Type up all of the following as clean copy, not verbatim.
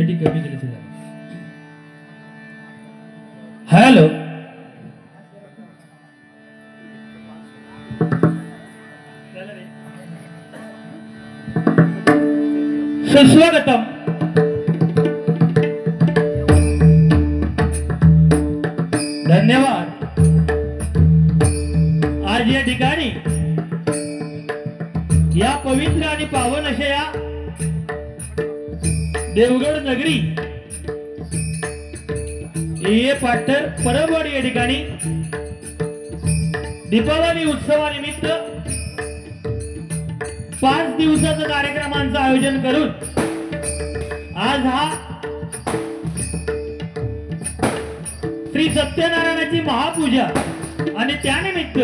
पेटी कमी केली. हॅलो सुस्वागतम. धन्यवाद. आज या ठिकाणी या पवित्र आणि पावन अशा या देवगड नगरी ये पाठर परबवाडी या ठिकाणी दीपावली उत्सवानिमित्त 5 दिवसाचं कार्यक्रमांचं आयोजन करून आज हा श्री सत्यनारायणाची महापूजा आणि त्यानिमित्त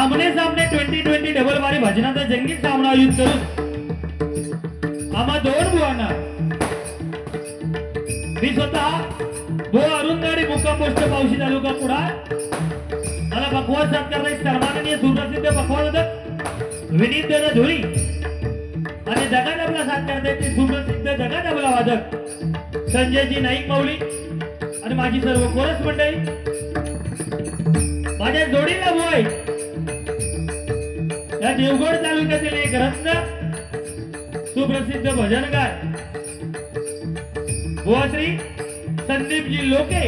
आमने सामने 2020 डबल बारी भजनाचा जंगी सामना आयोजित करून आम्हा दोन बुवांना मी स्वतः अरुंदाडी मुक्काम पोस्ट पावशी तालुका पुढा मला बकवास साथ करणारे सन्माननीय सुप्रसिद्ध बकवासक विनीत दादा धुरी आणि जगाडबला साथ करणारे सुप्रसिद्ध जगाडबला वादक संजयजी नाईक माऊली आणि माझी सर्व कोरस मंडळी, माझ्या जोडीला बोय या देवगड तालुक्यातील एक रत्न सुप्रसिद्ध भजनकार बुवाश्री संदीपजी लोके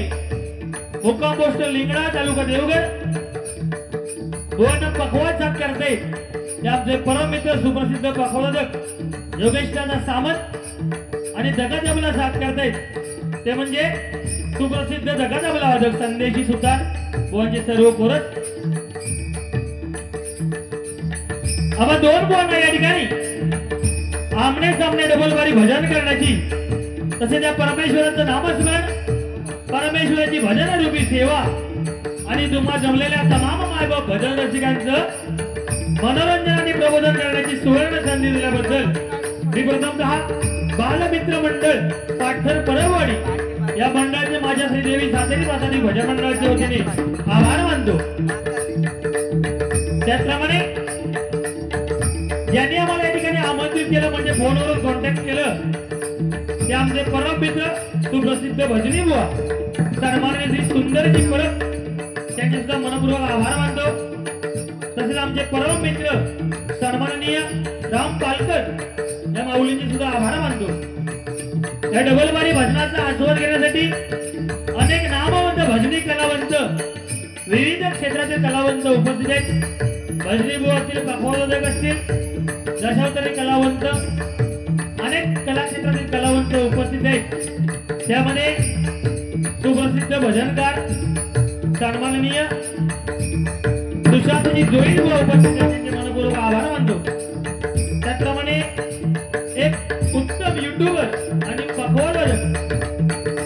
मुक्काम पोस्ट लिंगडा तालुका देवगड बुवांना पकवाज साथ करते ते आमचे परम मित्र सुप्रसिद्ध पकवादक योगेश दादा सामंत आणि जगाजबला साथ करते ते म्हणजे सुप्रसिद्ध जगाजबला वादक संदेशी सुतार बुवांचे सर्व कोरस. आम्हा दोन बुवांना या ठिकाणी आमने सामने डबल बारी भजन करण्याची तसे त्या परमेश्वराचं नामस्मरण परमेश्वराची भजन रूपी सेवा आणि तुम्हा जमलेल्या तमाम मायबाप भजन रसिकांचं मनोरंजन आणि प्रबोधन करण्याची सुवर्ण संधी दिल्याबद्दल मी प्रथमतः बालमित्र मंडळ पाठर परबवाडी या मंडळाचे माझ्या श्रीदेवी सातेरी मातानी भजन मंडळाच्या वतीने आभार मानतो. त्याचप्रमाणे ज्यांनी आम्हाला या ठिकाणी आमंत्रित केलं म्हणजे फोनवर कॉन्टॅक्ट केलं ते आमचे परम मित्र सुप्रसिद्ध भजनी बुवा सन्माननीय श्री सुंदरजी परब त्यांचे सुद्धा मनपूर्वक आभार मानतो. तसेच आमचे परम मित्र सन्माननीय राम पालकर या माऊलींचे सुद्धा आभार मानतो. या डबलबारी भजनाचा आस्वाद घेण्यासाठी अनेक नामवंत भजनी कलावंत विविध क्षेत्रातील कलावंत उपस्थित आहेत. भजनी बुवा असतील, पखवादक असतील, दशावतारी कलावंत अनेक कलाक्षेत्रातील कलावंत उपस्थित आहेत. त्यामध्ये सुप्रसिद्ध भजनकार सन्माननीय सुशांतजी जोईन बुवा उपस्थित आहेत त्यांचे मनपूर्वक आभार मानतो. त्याचप्रमाणे एक उत्तम युट्यूबर आणि पखवादक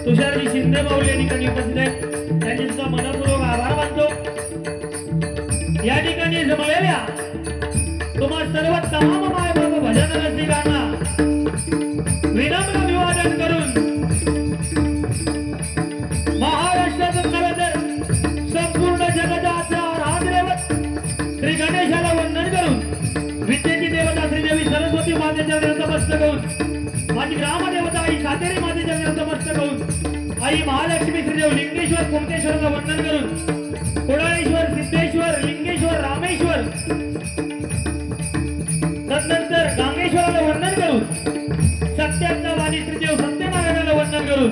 तुषारजी शिंदे माऊली या ठिकाणी उपस्थित आहेत त्यांचे सुद्धा मनपूर्वक आभार मानतो. या ठिकाणी जमलेल्या तुम्हा सर्व तमाम मायबाप भजन रसिकांना विनम्र अभिवादन करून महाराष्ट्रातून नव्हे तर संपूर्ण जगताचा आराध्यदैवत श्री गणेशाला वंदन करून विद्येची देवता श्रीदेवी सरस्वती मातेच्या नतमस्तक होऊन माझी ग्रामदेवता आई सातेरी मातेच्या नतमस्तक होऊन आई महालक्ष्मी श्रीदेव लिंगेश्वर कुमतेश्वराला वंदन करून कोडाळेश्वर सिद्धेश्वर लिंगेश्वर रामेश्वर तदनंतर गांगेश्वराला वंदन करून सत्यात्मवादी श्रीदेव सत्यनारायणाला वंदन करून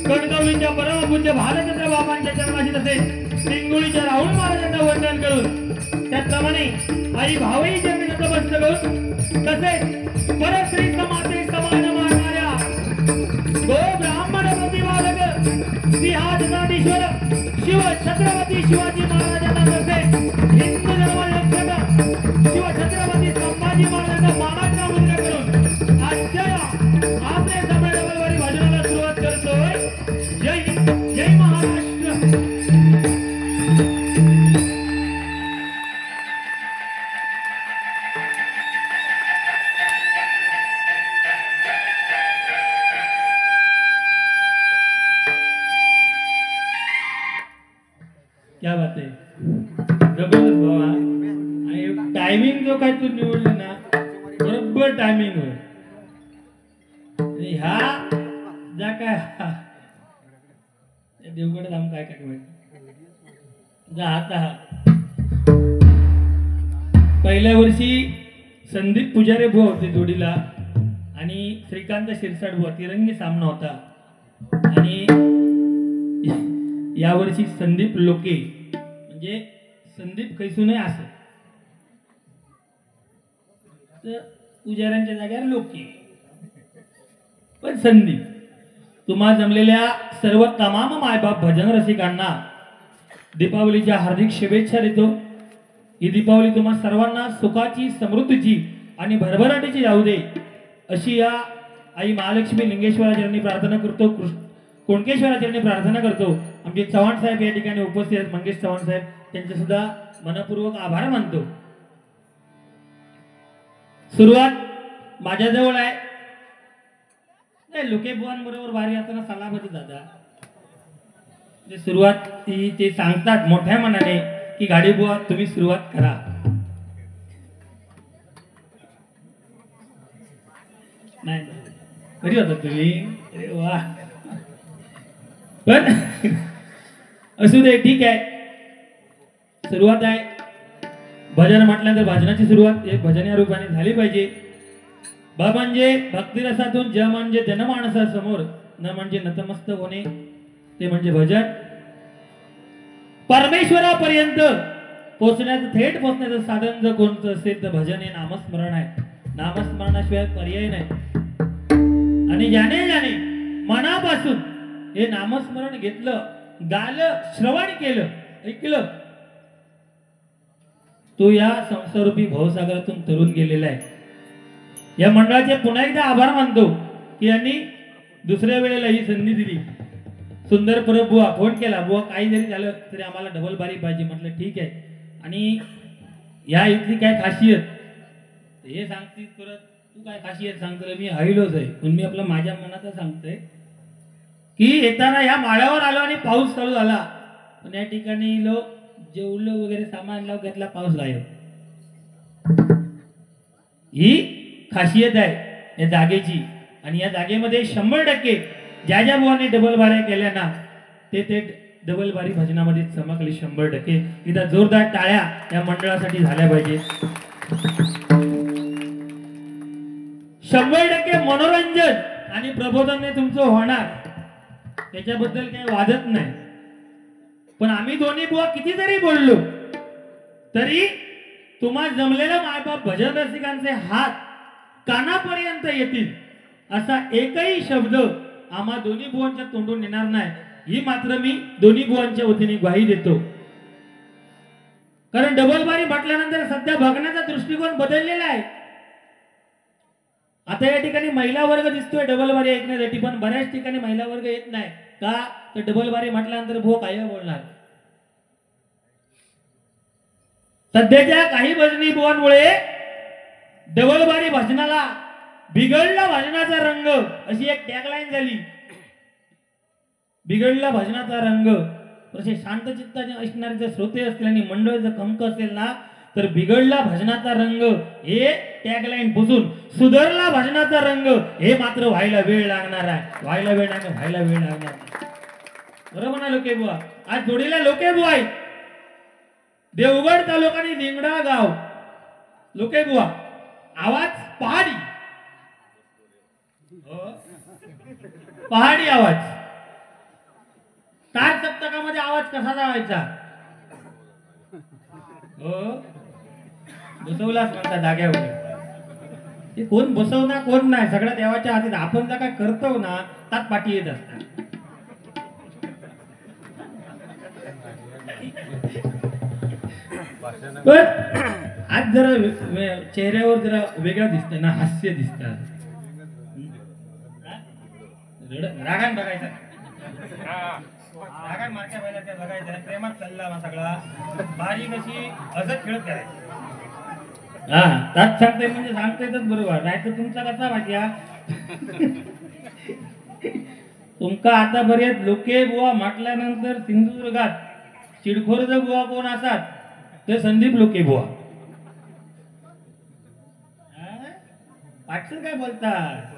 कणकवलीच्या परमपूज्य भालचंद्र बाबांच्या चरणाशी तसेच लिंगोळीच्या राहुल महाराजांना वंदन करून त्याचप्रमाणे आई भावईच्या नतमस्तक होऊन तसेच परश्री समाते समान मारणाऱ्या गो ब्राह्मण प्रतिपादक सिंहासनाधीश्वर शिव छत्रपती शिवाजी महाराजांना तसेच हिंदू धर्मरक्षक शिव छत्रपती संभाजी महाराजांना मानाचा मुद्रा करून आजच्या आपल्या समाजाबरोबर भजनाला सुरुवात करतोय. जय हिंद, जय महाराष्ट्र. क्या बात आहे, जबरदस्त बाबा. आणि टायमिंग जो काय तू निवडली ना बरोबर टायमिंग वर ह्या ज्या काय देवगड जाऊन काय काय माहिती जा आता पहिल्या वर्षी संदीप पुजारे बुवा होते जोडीला आणि श्रीकांत शिरसाट बुवा तिरंगी सामना होता आणि यावर्षी संदीप लोके म्हणजे संदीप कैसू नये असं तर पुजाऱ्यांच्या जागेवर लोके पण संदीप तुम्हा जमलेल्या सर्व तमाम मायबाप भजन रसिकांना दीपावलीच्या हार्दिक शुभेच्छा देतो। ही दीपावली तुम्हा सर्वांना सुखाची समृद्धीची आणि भरभराटीची जाऊ दे अशी या आई महालक्ष्मी लिंगेश्वराचरणी प्रार्थना करतो। कोणकेश्वराचरणी प्रार्थना करतो। आमचे चव्हाण साहेब या ठिकाणी उपस्थित आहेत मंगेश चव्हाण साहेब त्यांचे सुद्धा मनपूर्वक आभार मानतो। सुरुवात माझ्याजवळ आहे नाही लोके बुवांबरोबर वारी असताना सलामती दादा सुरुवात ते सांगतात मोठ्या मनाने की गाडी बुवा तुम्ही सुरुवात करा नाही कधी होता तुम्ही अरे वा पण असू दे ठीक आहे सुरुवात आहे भजन म्हटल्यानंतर भजनाची सुरुवात एक भजन या रूपाने झाली पाहिजे। ब म्हणजे भक्तिरसातून ज म्हणजे जनमानसासमोर न म्हणजे नतमस्तक होणे ते म्हणजे भजन परमेश्वरापर्यंत पोहोचण्याचं थेट पोहोचण्याचं साधन जर कोणतं असेल तर भजन हे नामस्मरण आहे। नामस्मरणाशिवाय पर्याय नाही आणि ज्याने ज्याने मनापासून हे नामस्मरण घेतलं गालं श्रवण केलं ऐकलं तो या संसारूपी भवसागरातून तरुण गेलेला आहे। या मंडळाचे पुन्हा एकदा आभार मानतो की यांनी दुसऱ्या वेळेला ही संधी दिली। सुंदर परब बुवा फोन केला बुवा काही जरी झालं तरी आम्हाला डबल बारी पाहिजे म्हटलं ठीक आहे आणि या इथली काय खासियत हे सांगते परत तू काय खासियत सांगतो मी हळलोच आहे पण मी आपलं माझ्या मनाचं सांगतोय की येताना या माळ्यावर आलो आणि पाऊस चालू झाला पण या ठिकाणी लोक जेवलं वगैरे सामान लावून घेतला पाऊस गायब ही खासियत आहे या जागेची आणि या जागेमध्ये 100% ज्या ज्या बुवांनी डबल बाऱ्या केल्या ना ते डबल बारी भजनामध्ये चमकले 100%। इथं जोरदार टाळ्या या मंडळासाठी झाल्या पाहिजे। 100% मनोरंजन आणि प्रबोधन तुमचं होणार त्याच्याबद्दल काही वादत नाही पण आम्ही दोन्ही बुवा किती जरी बोललो तरी तुम्हा जमलेल्या मायबाप भजन रसिकांचे हात कानापर्यंत येतील असा एकही शब्द आम्हा दोन्ही बुवांच्या तोंडून येणार नाही ही मात्र मी दोन्ही बुवांच्या वतीने ग्वाही देतो। कारण डबल बारी म्हटल्यानंतर सध्या बघण्याचा दृष्टिकोन बदललेला आहे। आता या ठिकाणी महिला वर्ग दिसतोय डबल बारी ऐकण्यासाठी पण बऱ्याच ठिकाणी महिला वर्ग येत नाही का तर डबल बारी म्हटल्यानंतर बुवा काय बोलणार। सध्याच्या काही भजनी बुवांमुळे डबल बारी भजनाला बिघडला भजनाचा रंग अशी एक टॅगलाईन झाली। बिघडला भजनाचा रंग तसे शांत चित्ताने असणारे जर श्रोते असतील आणि मंडळ जर कमक असेल ना तर बिघडला भजनाचा रंग हे टॅगलाईन पुसून सुधारला भजनाचा रंग हे मात्र व्हायला वेळ लागणार आहे। व्हायला वेळ लागणार बरोबर म्हणा लोके बुवा आज जोडीला लोके बुवा आहे देवगड तालुका आणि निंगडा गाव लोके बुवा आवाज पहाडी पहाडी आवाज तार सप्तकामध्ये आवाज कसा जावायचा हो बसवलाच म्हणता जाग्यावर ते कोण बसवणार कोण नाही सगळ्या देवाच्या हाती आपण जर काय करतो ना तात पाठी येत असतात। पण आज जरा चेहऱ्यावर जरा वेगळं दिसतंय ना हास्य दिसतं रागान बघायचा रागान मागच्या पहिल्या त्या बघायचा प्रेमात चालला सगळा बारी कशी हसत खेळत करायची हा त्यात सांगते म्हणजे सांगतेच बरोबर नाही तर तुमचा कसा माहिती तुमका आतापर्यंत लोके बुवा म्हटल्यानंतर सिंधुदुर्गात चिडखोरज बुवा कोण असतात ते संदीप लोके बुवा पाटकर काय बोलतात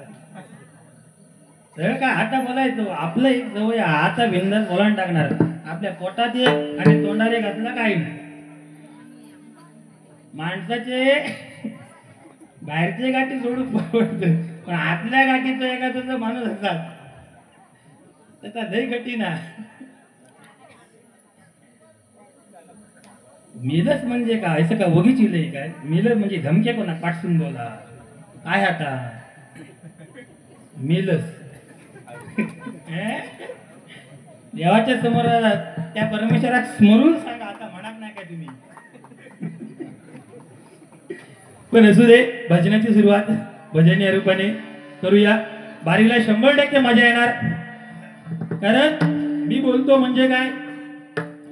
सगळं काय आता बोलायचं आपलं एक सवय आता बिंदास बोलावून टाकणार आपल्या पोटात एक आणि तोंडात एक असलं काही नाही माणसाचे बाहेरचे गाठी सोडून परवडत पण आतल्या गाठीचा एखादा माणूस असतात त्याचा लय कठीण आहे मिलच म्हणजे काय असं का वगीच इलंय काय मिलच म्हणजे धमक्या कोणा पाठसून बोला काय आता मिलच देवाच्या समोर त्या परमेश्वरात स्मरून सांगा आता म्हणत नाही काय तुम्ही पण असू दे भजनाची सुरुवात भजन या रूपाने करूया बारीला 100% मजा येणार कारण मी बोलतो म्हणजे काय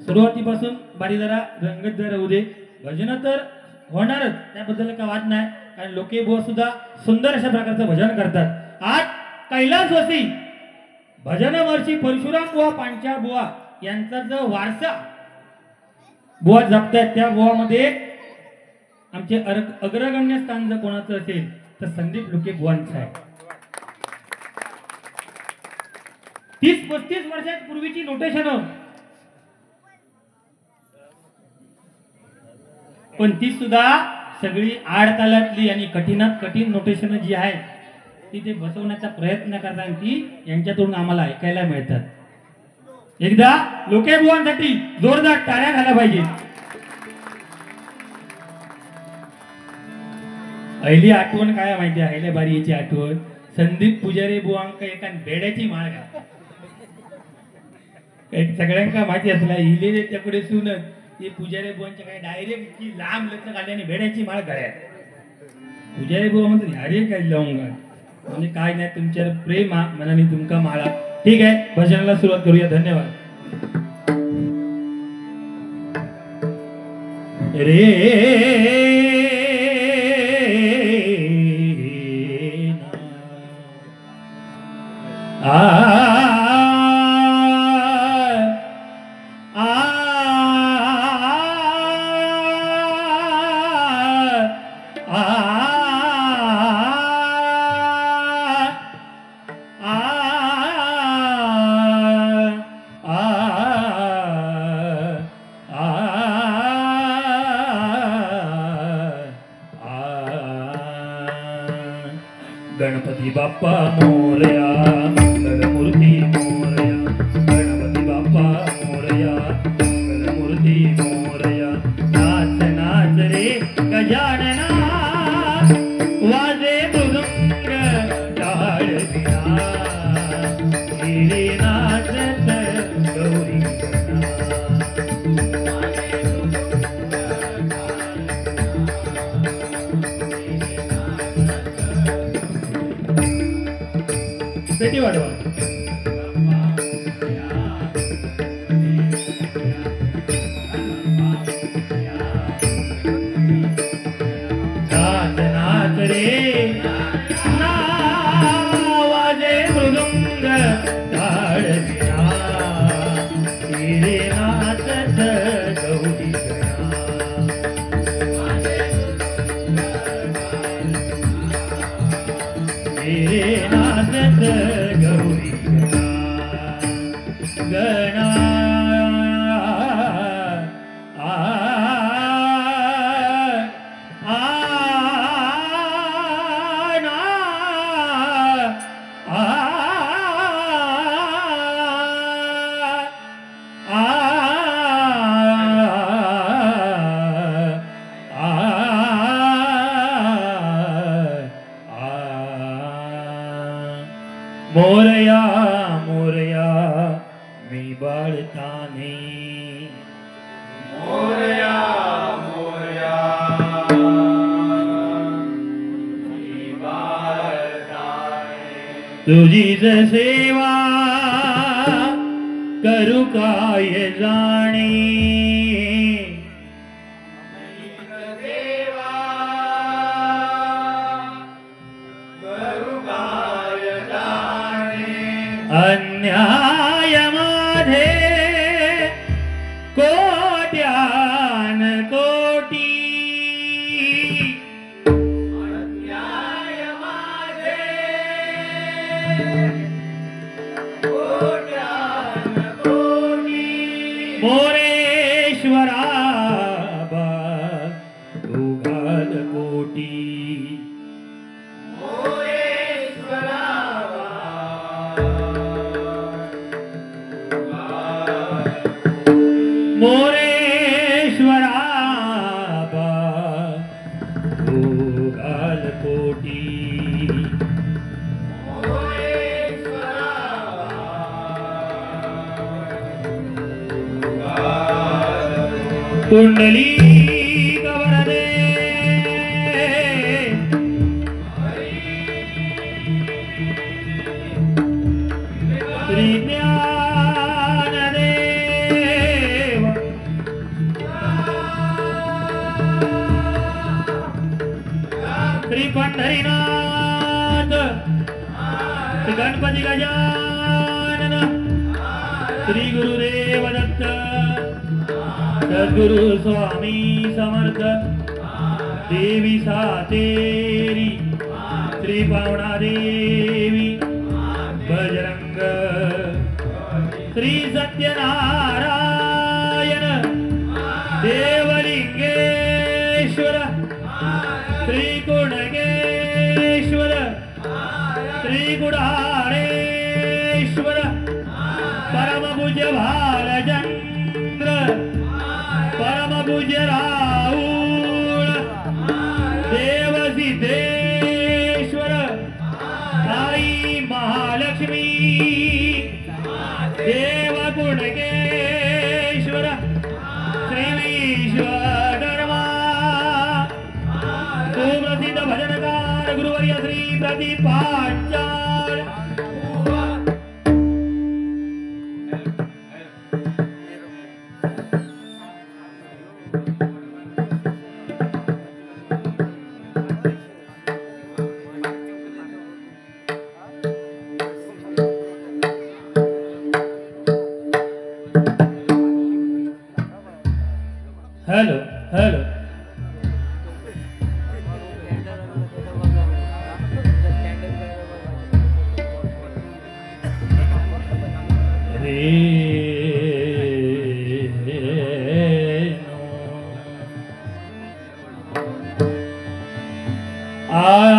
सुरुवातीपासून बारी जरा रंगतदार होऊ दे भजन तर होणारच त्याबद्दल काय वाद नाही कारण लोके बुवा सुद्धा सुंदर अशा प्रकारचं भजन करतात आज कैलासवासी भजन वर्षी परशुराम बुवा पांच्या बुवा यांचा जो वारसा बुवा जपतायत त्या बुवामध्ये आमचे अग्रगण्य स्थान जर कोणाचं असेल तर संदीप लुके बुवांचं आहे 30-35 वर्षात पूर्वीची नोटेशन पण ती सुद्धा सगळी आडतालातली आणि कठीणात कठीण नोटेशन जी आहे ती ते बसवण्याचा प्रयत्न करतात ती यांच्यातून आम्हाला ऐकायला मिळतात एकदा लोके बुवांसाठी जोरदार टाळ्या घाला पाहिजे पहिली आठवण काय माहिती आहे अहिल्या बारीची आठवण संदीप पुजारी बुवांक एका बेड्याची माळ घाल एक सगळ्यांका माहिती असला हिले त्याकडे सुनत ते पुजारी बुवांच्या काय डायरेक्ट इतकी लांब लग्न काढली आणि बेड्याची माळ घाल्या पुजारी बुवा म्हणतो अरे काय लावून घाल म्हणजे काय नाही तुमच्यावर प्रेम मनाने तुमका माळा ठीक आहे भजनाला सुरुवात करूया धन्यवाद रे गणपती बाप्पा मोरया गणमूर्ती मोरया गणपती बाप्पा मोरया गणमूर्ती मोरया नाच नाच रे गजानना वाजे मृदंग टाळ विना रे नाचत गौरी पेटी वाढवा नाच नाच रे ना वाजे मृदंग टाळ विना रे नाचत गौरी रे नाचत गौरी गणा मोरया मोरया मी बाळताने मोरया मोरया मी बाळताने तुझीच सेवा करू काय जाणे अन्याय माझे कोट्यान कोटी अन्याय माझे मोरेश्वरा गालपोटी कुंडली गवरदे श्री ज्ञानदेव श्री पंढरीनाथ श्री गणपती गजानन श्री गुरुदेव दत्त सद्गुरु स्वामी समर्थ देवी सातेरी श्री पावना देवी बजरंग श्री सत्यनारायण देवलिंगेश्वर श्री कुणगेश्वर श्री गुडाळेश्वर परम पूज्य भालचंद्र परम पूज्य राहुल देवसिद्धेश्वर आई महालक्ष्मी देवकुणकेश्वर श्री विश्वकर्मा सुप्रसिद्ध भजनकार गुरुवर्य श्री प्रतिपाचार्य हेलो हेलो हेलो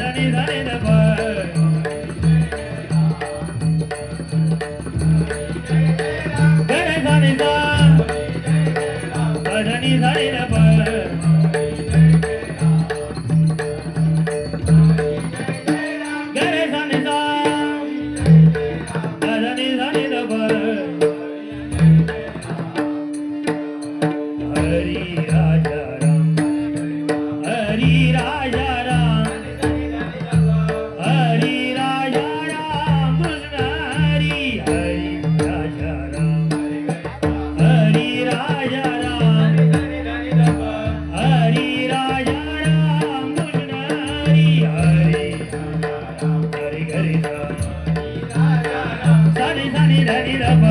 धनी धनी दप गरे धनी दा धनी धनी दप गरे धनी दा धनी धनी दप हरी राजा राम हरी राजा राम हरी राजा राम कृष्ण हरी हरी राजा राम हरी राजा राम हरी राजा राम कृष्ण हरी हरी हरी हरी राम सनी सनी धनी रब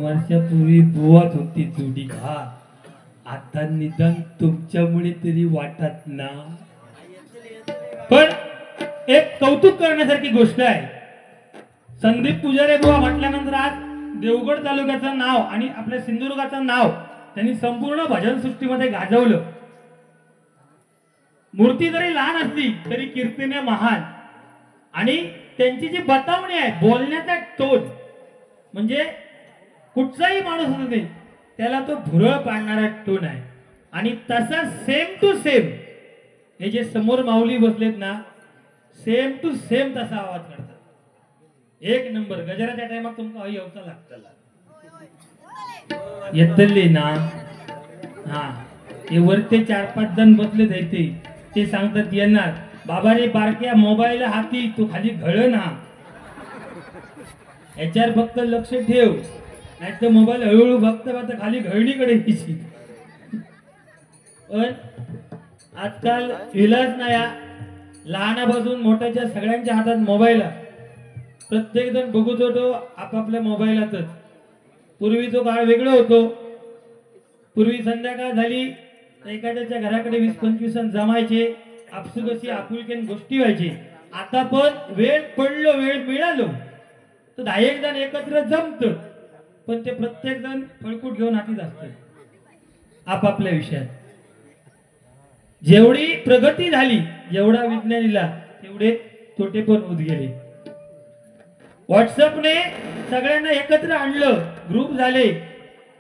वर्षापूर्वी बुवाच होती जोडी आता निदान तुमच्यामुळे तरी वाटत ना. पण एक कौतुक करण्यासारखी गोष्ट आहे. संदीप पुजारे बुवा म्हटल्यानंतर आज देवगड तालुक्याचं नाव आणि आपल्या सिंधुदुर्गाचं नाव त्यांनी संपूर्ण भजन सृष्टीमध्ये गाजवलं. मूर्ती जरी लहान असली तरी कीर्तीने महान. आणि त्यांची जी बतावणी आहे, बोलण्याचा टोन, म्हणजे कुठचाही माणूस असू दे त्याला तो भुरळ पाडणारा टोन आहे. आणि तसा सेम टू सेम हे जे समोर माऊली बसलेत ना, सेम टू सेम तसा आवाज करतात. एक नंबर. गजराच्या टायमात तुमका हई होता लागतला येतले ना. हा, हे वरते 4-5 जण बसले जायते, ते सांगतात येणार. बाबा रे बारक्या मोबाईल हाती तू खाली घळ ना, याच्यावर फक्त लक्ष ठेव, नाही तर मोबाईल हळूहळू बघता बघता खाली घळणीकडे येशील. पण आजकाल विलास नाही. लहानापासून मोठ्याच्या सगळ्यांच्या हातात मोबाईल आहे. प्रत्येक जण बघत होतो आपापल्या मोबाईलातच. पूर्वीचा काळ वेगळं होतो. पूर्वी संध्याकाळ झाली एखाद्याच्या घराकडे 20-25 जण जमायचे, आपसुकशी आपुलकीने गोष्टी व्हायची. आता पण वेळ पडलो, वेळ मिळालो तर 10 जण एकत्र जमत, पण ते प्रत्येक जण फळकूट घेऊन हातीत असत आपापल्या विषयात. जेवढी प्रगती झाली, जेवढा विज्ञानीला, तेवढे तोटे पण होत गेले. व्हॉट्सअपने सगळ्यांना एकत्र आणलं, ग्रुप झाले,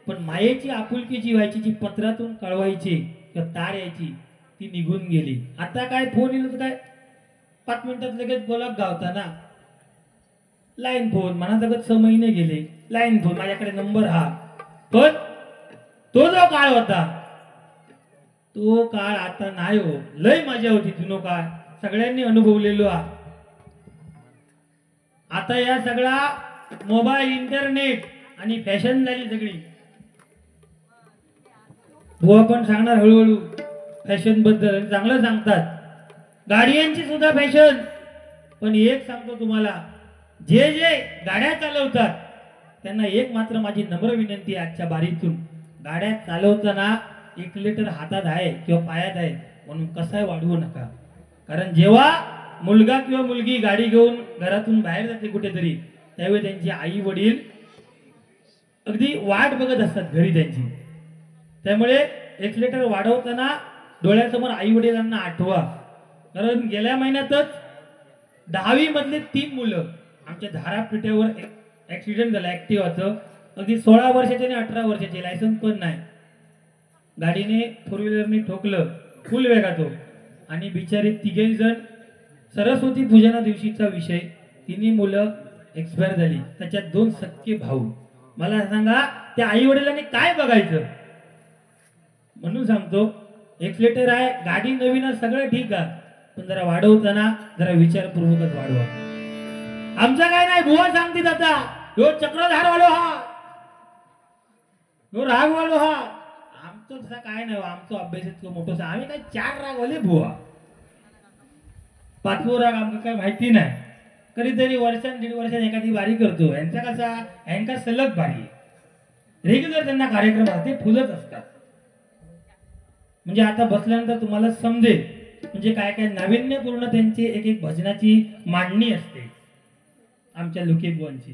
पण मायेची आपुलकीची व्हायची, जी पत्रातून कळवायची किंवा तार यायची, ती निघून गेली. आता काय फोन येईल तर काय 5 मिनिटात लगेच बोलाक गावता ना. लाईन फोन म्हणा, जगत 6 महिने गेले, लाईन फोन, माझ्याकडे नंबर हा. पण तो जो काळ होता तो काळ आता नाही हो. लय मजा होती जुनो काळ, सगळ्यांनी अनुभवलेलो हा. आता या सगळा मोबाईल, इंटरनेट आणि फॅशन झाली सगळी. बुवा पण सांगणार हळूहळू फॅशन बद्दल, चांगलं सांगतात. गाड्यांची सुद्धा फॅशन. पण एक सांगतो तुम्हाला, जे जे गाड्या चालवतात त्यांना एक मात्र माझी नम्र विनंती आहे आजच्या बारीतून, गाड्या चालवताना 1 लिटर हातात आहे किंवा पायात आहे म्हणून कसाय वाढवू नका. कारण जेव्हा मुलगा किंवा मुलगी गाडी घेऊन घरातून बाहेर जाते कुठेतरी, त्यावेळी त्यांची आई वडील अगदी वाट बघत असतात घरी त्यांची. त्यामुळे 1 लिटर वाढवताना डोळ्यासमोर आई वडिलांना आठवा. कारण गेल्या महिन्यातच 10वी मधले 3 मुलं आमच्या धारापिठेवर ऍक्सिडेंट झाला ऍक्टिव्हाचं. अगदी 16 वर्षाचे आणि 18 वर्षाचे, लायसन्स पण नाही. गाडीने 4 व्हीलरने ठोकलं फुल वेगातो आणि बिचारे 3घे जण. सरस्वती पूजना दिवशीचा विषय, 3 मुलं एक्सपायर झाली, त्याच्यात 2 सख्खे भाऊ. मला सांगा त्या आई वडिलांनी काय बघायचं. म्हणून सांगतो 1 लिटर आहे, गाडी नवीन आहे, सगळं ठीक आहे, पण जरा वाढवताना जरा विचारपूर्वकच वाढवा. आमचा काय नाही, बुवा सांगते आता ह्यो चक्रधार वालो हा, ह्यो राग वालो हा. आमचं तसा काय नाही, आमचं अभ्यास इतकं मोठं. आम्ही काय 4 राग वाले बुवा, 5वो राग आमचं काय माहिती नाही. कधीतरी वर्षान 1.5 वर्षात एखादी वारी करतो. यांचा कसा, यांचा सलग वारी, रेग्युलर त्यांना कार्यक्रम असते, फुलत असतात. म्हणजे आता बसल्यानंतर तुम्हाला समजेल म्हणजे काय काय नाविन्यपूर्ण त्यांची एक एक भजनाची मांडणी असते आमच्या लोकेबुवांची.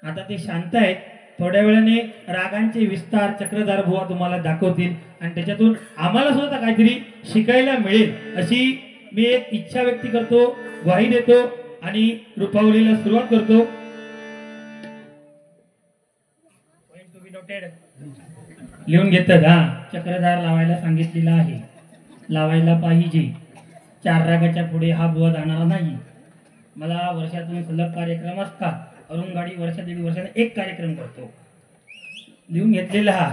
आता ते शांत आहेत, थोड्या वेळाने रागांचे विस्तार चक्रधार बुवा तुम्हाला दाखवतील आणि त्याच्यातून आम्हाला सुद्धा काहीतरी शिकायला मिळेल अशी मी एक इच्छा व्यक्त करतो, ग्वाही देतो आणि रूपावलीला सुरुवात करतो. लिहून घेतात हा. चक्रधार लावायला सांगितलेला आहे, लावायला पाहिजे. 4 रागाच्या पुढे हा बुवा जाणारा नाही. मला वर्षातून सलग कार्यक्रम असतात. अरुणगाडी वर्षात 1 वर्षाने 1 कार्यक्रम करतो. लिहून घेतलेला हा.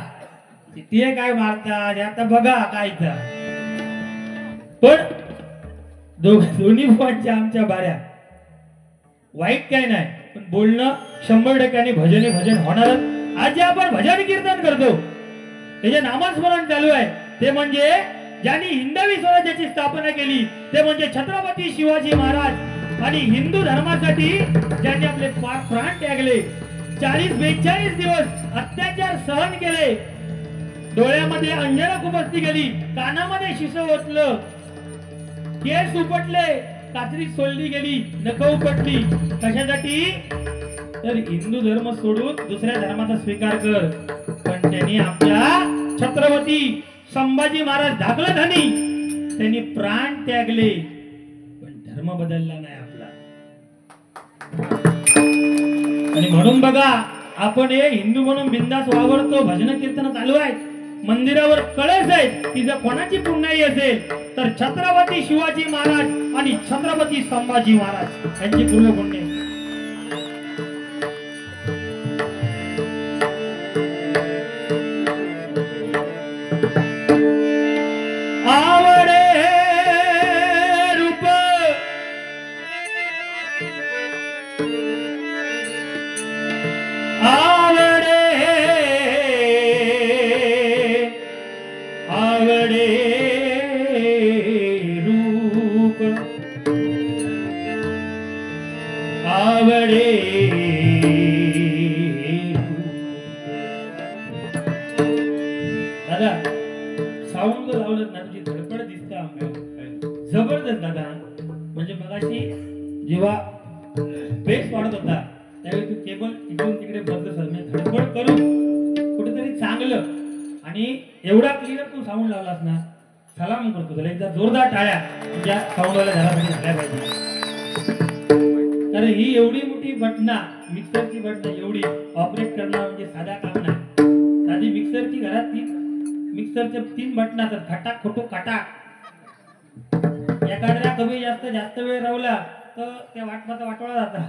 ते काय मारतात आता बघा काय इथं. पण दोन्ही बुवांच्या आमच्या बाऱ्या वाईट काय नाही, पण बोलणं 100% भजन होणारच. आज जे आपण भजन कीर्तन करतो त्याचे नामस्मरण चालू आहे, ते म्हणजे ज्यांनी हिंदवी स्वराज्याची स्थापना केली ते म्हणजे छत्रपती शिवाजी महाराज. आणि हिंदू धर्मासाठी ज्यांनी आपले प्राण त्यागले, 40-42 दिवस अत्याचार सहन केले, डोळ्यामध्ये अंजन खुपसली गेली, कानामध्ये शिस ओतलं, केस उपटले, कात्री सोडली गेली, नख उपटली. कशासाठी? तर हिंदू धर्म सोडून दुसऱ्या धर्माचा स्वीकार कर. पण त्यांनी आपल्या छत्रपती संभाजी महाराज धाकला धनी, त्यांनी प्राण त्यागले, पण धर्म बदलला नाही आपला. आणि म्हणून बघा आपण हे हिंदू म्हणून बिंदास वावरतो, भजन कीर्तन चालू आहेत, मंदिरावर कळस आहेत. ती जर कोणाची पुण्याई असेल तर छत्रपती शिवाजी महाराज आणि छत्रपती संभाजी महाराज यांची पूर्ण पुण्य. दादा साऊंड लावलं ना तुझी धडपड दिसते जबरदस्त दादा. म्हणजे मगाशी जेव्हा बेस वाढत होता त्यावेळी तू केबल इकडून तिकडे बदलत म्हणजे धडपड करून कुठेतरी चांगलं आणि एवढा क्लिअर तू साऊंड लावलास ना, सलाम करतो त्याला. एकदा जोरदार टाळ्या तुझ्या साऊंडवाल्या घरासाठी झाल्या पाहिजे. कारण ही एवढी मोठी बटना, मिक्सरची बटना एवढी ऑपरेट करणं म्हणजे साधा काम नाही. साधी मिक्सरची घरात मिक्सरचे 3 बटन असतात, खटाक खोटो काटाक. एखाद्या कमी जास्त वेळ राहिला तर त्या वाटोळा जातात.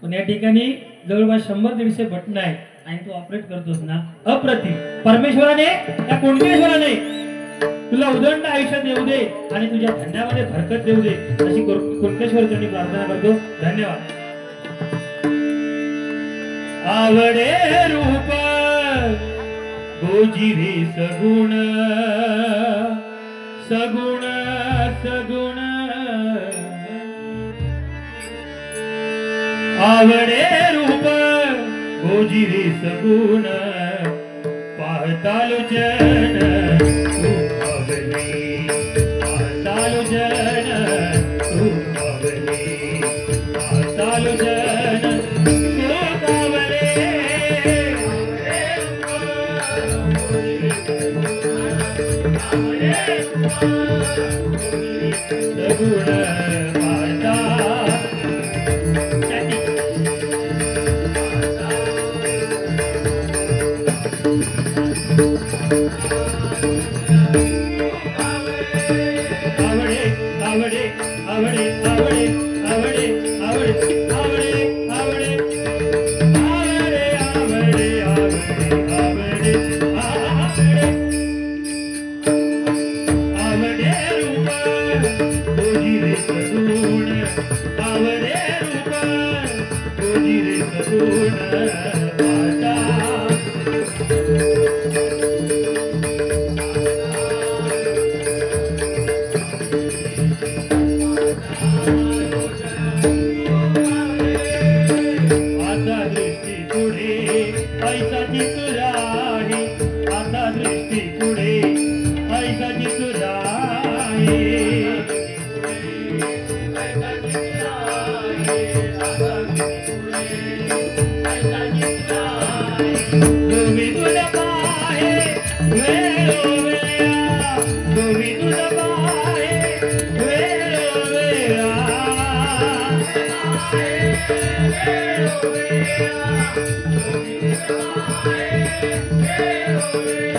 पण या ठिकाणी जवळपास 100-150 बटन आहेत आणि तू ऑपरेट करतोस ना, अप्रतिम. परमेश्वराने या कोणकेश्वराने तुला उदंड आयुष्यात येऊ दे आणि तुझ्या धंद्यामध्ये बरकत देऊ दे अशी कोणकेश्वर चरणी प्रार्थना करतो. धन्यवाद. आवडे रूप गोजिरे सगुण सगुण सगुण, आवडे रूप गोजिरे सगुण, पाहतालो जन तू पावले, पाहतालो जन तू पावले, पाहतालो जन सगुण माता. आवडे आवडे आवडे आवडे आवडे आवडे आवडे आवडे आवडे आवडे आवडे आवडे आवडे रूप गोजिरे सगुण, आवडे रूप गोजिरे सगुण माता. आता दृष्टी पुढे ऐसाची तुझा आहे, आता दृष्टी पुढे ऐसाची तुझा आहे. गोवी तुझा पाहे वेळोवेळा, गोवी तुझा पाहे वेळोवेळा, वेळोवेळा, गोवी तुझा पाहे वेळोवेळा.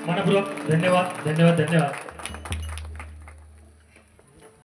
मनपूर्वक धन्यवाद धन्यवाद धन्यवाद।